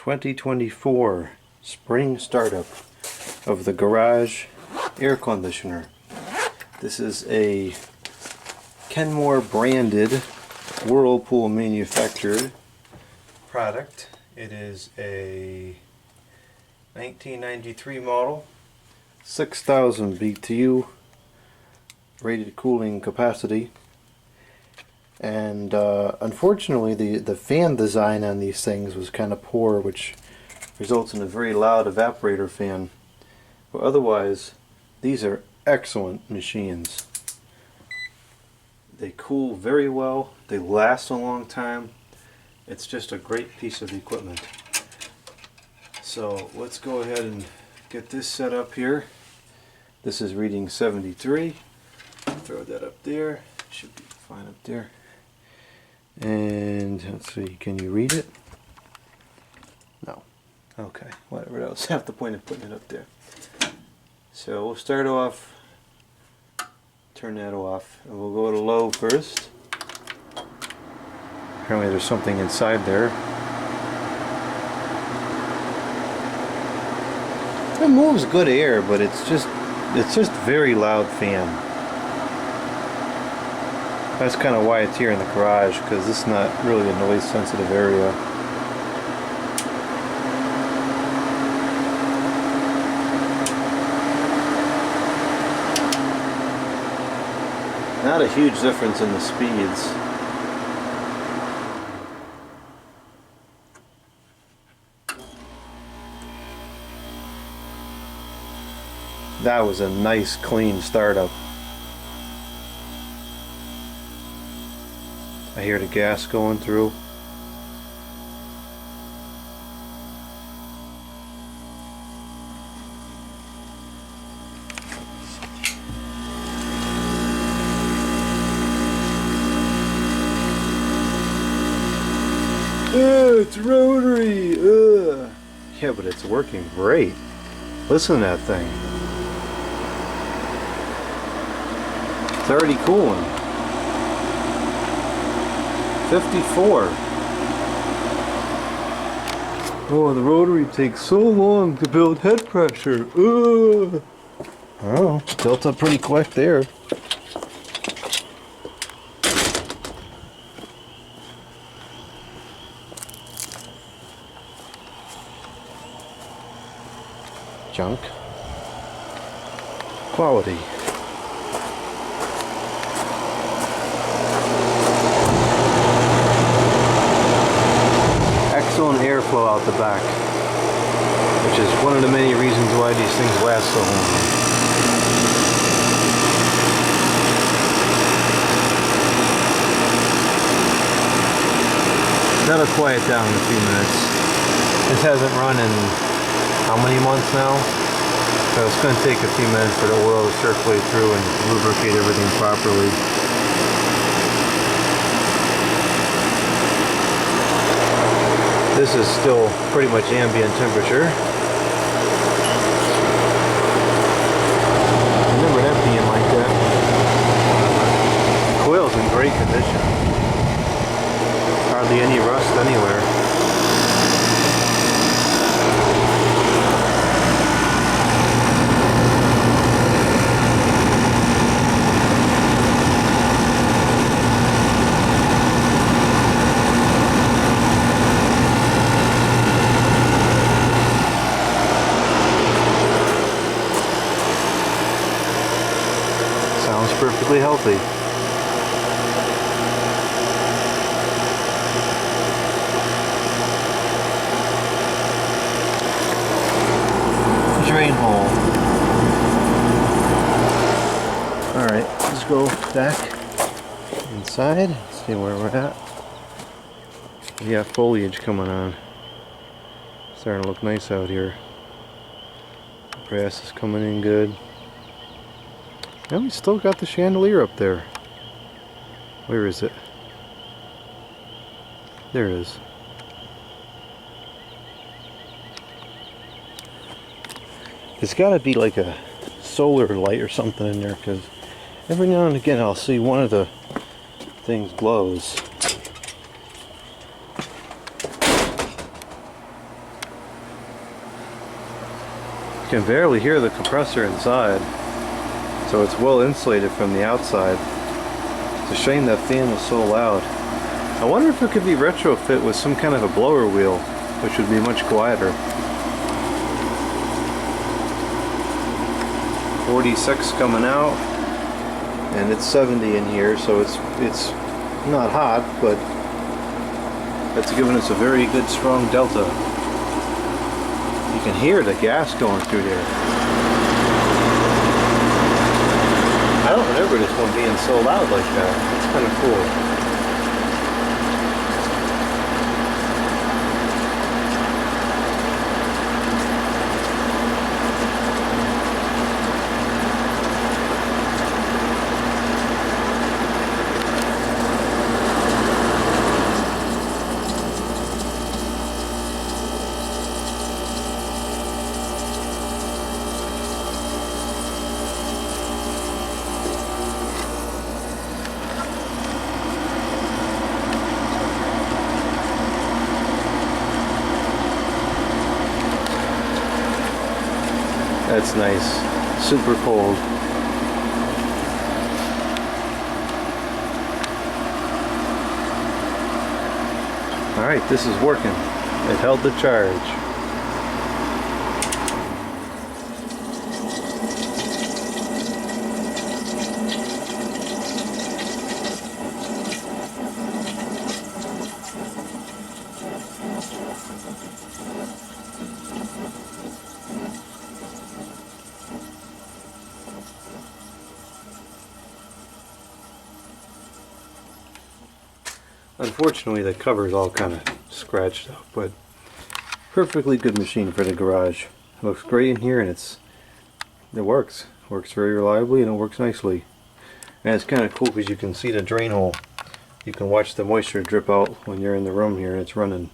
2024 spring startup of the garage air conditioner. This is a Kenmore branded, Whirlpool manufactured product. It is a 1993 model, 6,000 BTU rated cooling capacity. And unfortunately the fan design on these things was kind of poor, which results in a very loud evaporator fan. But otherwise, these are excellent machines. They cool very well, they last a long time. It's just a great piece of equipment. So let's go ahead and get this set up here. This is reading 73. Throw that up there. Should be fine up there. And let's see, can you read it? No. Okay, whatever else. Half the point of putting it up there. So we'll start off, turn that off, and we'll go to low first. Apparently there's something inside there. It moves good air, but it's just very loud fan. That's kind of why it's here in the garage, because it's not really a noise sensitive area. Not a huge difference in the speeds. That was a nice clean startup. I hear the gas going through. It's rotary! Yeah, but it's working great. Listen to that thing. It's already cooling. 54. Oh, the rotary takes so long to build head pressure. Oh, built up pretty quick there. Junk. Quality. Excellent airflow out the back, which is one of the many reasons why these things last so long. That'll quiet down in a few minutes. This hasn't run in how many months now? So it's going to take a few minutes for the oil to circulate through and lubricate everything properly. This is still pretty much ambient temperature. I remember that being like that. The coil's in great condition. Hardly any rust anywhere. Sounds perfectly healthy. Drain hole. Alright, let's go back inside, see where we're at. We got foliage coming on. Starting to look nice out here. The grass is coming in good. And we still got the chandelier up there. Where is it? There it is. There's got to be like a solar light or something in there, because every now and again I'll see one of the things glows. can barely hear the compressor inside, so it's well insulated from the outside. It's a shame that fan was so loud. I wonder if it could be retrofit with some kind of a blower wheel, which would be much quieter. 46 coming out, and it's 70 in here, so it's not hot, but that's giving us a very good strong delta. You can hear the gas going through there. I don't remember this one being so loud like that. It's kind of cool. That's nice. Super cold. Alright, this is working. It held the charge. Unfortunately, the cover's all kind of scratched up, but perfectly good machine for the garage. It looks great in here, and it works. Works very reliably, and it works nicely. And it's kind of cool because you can see the drain hole. You can watch the moisture drip out when you're in the room here, and it's running.